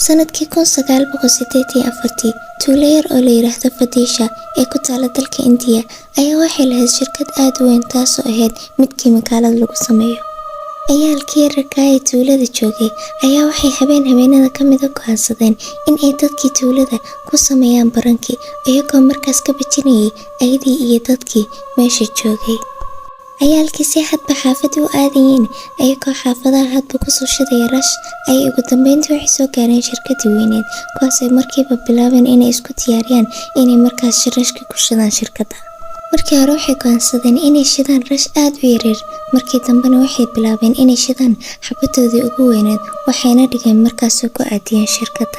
sanadkii 1984 tuulo yar oo la yiraahdo Fadisha ee ku taala dalka India ayaa waxay lahayd shirkad aad u weyn taasoo ahayd mid kiimikaalad lagu sameeyo. Ciyaalkii yararka ee tuulada joogay ayaa waxay habeenada ka mid ah go'aansadeen in ay dadkii tuulada ku sameeyaan barankii iyagoo markaas ka bajinayay ayadii iyo dadkii meesha joogay. ciyaalkii si hadba xaafad u aadayeen ayagoo xaafadaha hadba ku soo shidaya rash ay ugu dambeyntii waxay soo gaareen shirkadii weyneed kuwaas ay markiiba bilaabeen inay isku diyaariyaan inay markaas rashka ku shidaan shirkadda. markii hore waxay go'aansadeen inay shidaan rash aad u yaryar, markii dambena waxay bilaabeen inay shidaan xabadoodii ugu weyneed waxayna dhigeen markaas ku aadiyeen shirkadda.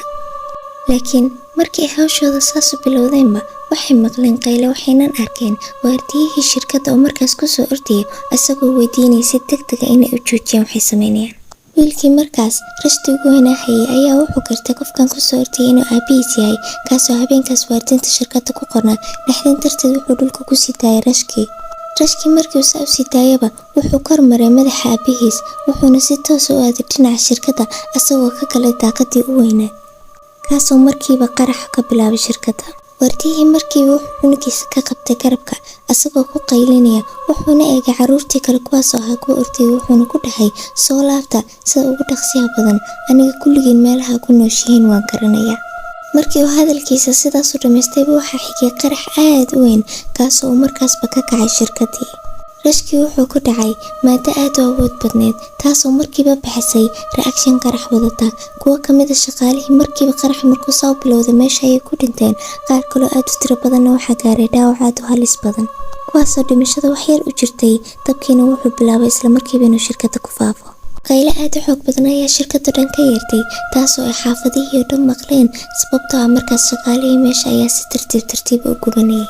laakiin markii hawshooda saas u bilowdeenba waxay maqleen qayle waxayna arkeen waardiyihii shirkadda oo markaas ku soo ordiyay asagoo weydiinayay si degdeg ah inay u joojiyaan waxay sameynayaan. wiilkii markaas rashti ugu weynahayay ayaa wuxuu gartay qofkan ku soo ordiyay inuu aabihiis yahay kaasoo habeenkaas waardinta shirkadda ku qornaa naxdin darteed wuxuu dhulka ku sii daayay rashkii markii uu saa u sii daayaba wuxuu kor maray madaxa aabihiis wuxuuna si toos u aaday dhinaca shirkadda asagoo ka galay daaqadii u weynayd kaasoo markiiba qarax ka bilaabay shirkadda. waardiyihii markiiba wuxuu cunugiisa ka qabtay garabka asagoo ku qaylinaya wuxuuna eegay carruurtii kale kuwaasoo ahaa kuwa ordayay wuxuuna ku dhahay soo laabta sida ugu dhaqsiyaha badan, aniga kulligiin meelaha ku nooshihiin waan garanayaa. markii uu hadalkiisa sidaas u dhammaystayba waxaa xigay qarax aad u weyn kaasoo uu markaasba ka kacay shirkaddii. rashkii wuxuu ku dhacay maado aad u awood badneed taasoo markiiba bixisay reaction qarax wadata. kuwo ka mid ah shaqaalihii markiiba qarax markuu soo bilowday meesha ayay ku dhinteen, qaar kaloo aad u tiro badanna waxaa gaaray dhaawac aad u halis badan kuwaasoo dhimashada wax yar u jirtay. dabkiina wuxuu bilaabay isla markiiba inuu shirkadda ku faafo. qayle aad u xoog badan ayaa shirkadda dhan ka yeertay taasoo ay xaafadihii oo dhan maqleen sababtoo ah markaas shaqaalihii meesha ayaa si tartiib u gubanayay.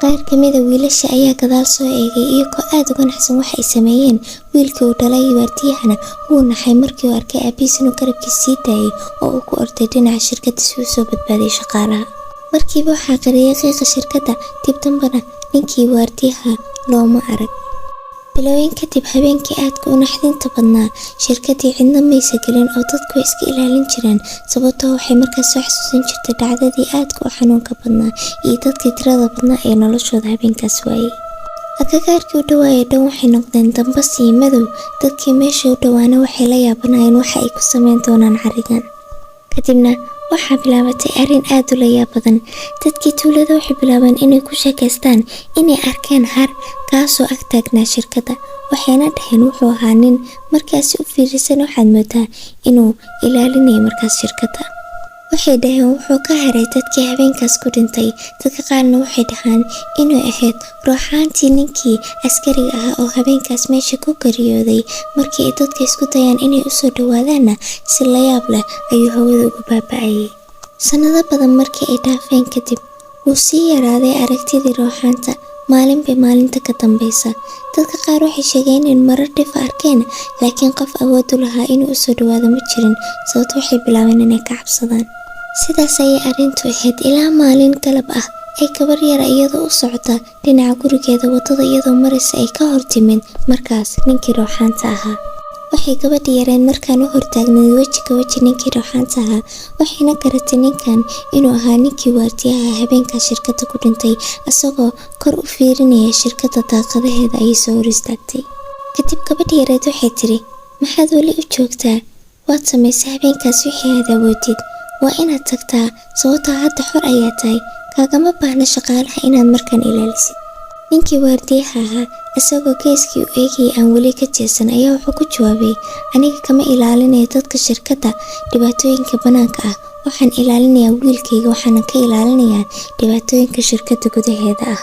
qaar ka mid ah wiilasha ayaa gadaal soo eegay iyagoo aad uga naxsan wax ay sameeyeen. wiilkii uu dhalay waardiyahana wuu naxay markii uu arkay aabihiis inuu garabkiisa sii daayay oo uu ku orday dhinaca shirkadda si uu soo badbaadiyay shaqaalaha. markiiba waxaa qariyay qiiqa shirkadda, dib dambana ninkii waardiyaha looma arag. bilooyin kadib habeenkii aadka u naxdinta badnaa shirkaddii cidna maysa gelin oo dadku way iska ilaalin jireen sababtoo waxay markaas soo xasuusin jirtay dhacdadii aadka u xanuunka badnaa iyo dadkii tirada badnaa ee noloshooda habeenkaas waayay. agagaarkii u dhawaayay dhan waxay noqdeen dambas iyo madow, dadkii meesha u dhowaana waxay la yaabanayeen waxa ay ku sameyn doonaan carrigan. kadibna waxaa bilaabatay arrin aad u layaab badan. dadkii tuulada waxay bilaabeen inay ku sheekaystaan inay arkeen har kaasoo ag taagnaa shirkadda, waxayna dhaheen wuxuu ahaa nin. markaasi u fiirisan waxaad moodaa inuu ilaalinayo markaas shirkadda. waxay dhaheen wuxuu ka haray dadkii habeenkaas ku dhintay. dadka qaarna waxay dhahaan inuu ahayd ruuxaantii ninkii askariga ahaa oo habeenkaas meesha ku geeriyooday. markii ay dadka isku dayaan inay u soo dhawaadaanna si layaab leh ayuu hawada ugu baaba'ayay. sanado badan markii ay dhaafeen kadib wuu sii yaraaday aragtidii ruuxaanta maalinba maalinta ka dambaysa. dadka qaar waxay sheegeen in marar dhif arkeen laakiin qof awood u lahaa inuu u soo dhawaado ma jirin sababtoo waxay bilaabeen inay ka cabsadaan. sidaas ayay arrintu ahayd ilaa maalin galab ah ay gabar yara iyadoo u socota dhinaca gurigeeda wadada iyadoo maraysa ay ka hor timid markaas ninkii ruuxaanta ahaa. waxay gabadhi yareen markaan u hortaagnayd weji ninkii ruuxaanta ahaa, waxayna garatay ninkan inuu ahaa ninkii waardiyaha habeenkaas shirkadda ku dhintay. isagoo kor u fiirinaya shirkadda daaqadaheeda ayay soo hor istaagtay. kadib gabadhi yareed waxay tiri, maxaad weli u joogtaa? waad samaysay habeenkaas wixii aad awoodid, waa inaad tagtaa sababtoo hadda xor ayaa tahay, kaagama baahna shaqaalaha inaad markaan ilaalisid. ninkii waardiyaha ahaa isagoo geeskii u eegayay aan weli ka jeesan ayaa wuxuu ku jawaabay, aniga kama ilaalinayo dadka shirkadda dhibaatooyinka bannaanka ah, waxaan ilaalinayaa wiilkayga waxaana ka ilaalinayaa dhibaatooyinka shirkadda gudaheeda ah.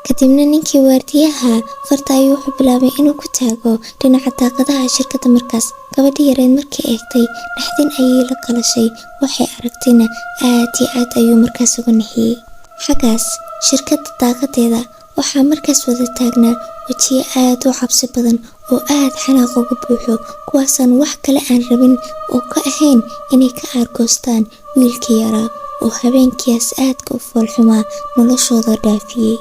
kadibna ninkii waardiyaha farta ayuu wuxuu bilaabay inuu ku taago dhinaca daaqadaha shirkadda. markaas gabadhi yareed markii eegtay naxdin ayay la qalashay, waxay aragtayna aad iyo aad ayuu markaas uga nixiyey. xaggaas shirkadda daaqadeeda waxaa markaas wada taagnaa wejiyo aad u cabsi badan oo aad xanaaq uga buuxo, kuwaasaan wax kale aan rabin oo ka ahayn inay ka aargoostaan wiilkii yaraa oo habeenkiias aadka u foolxumaa noloshooda dhaafiyey.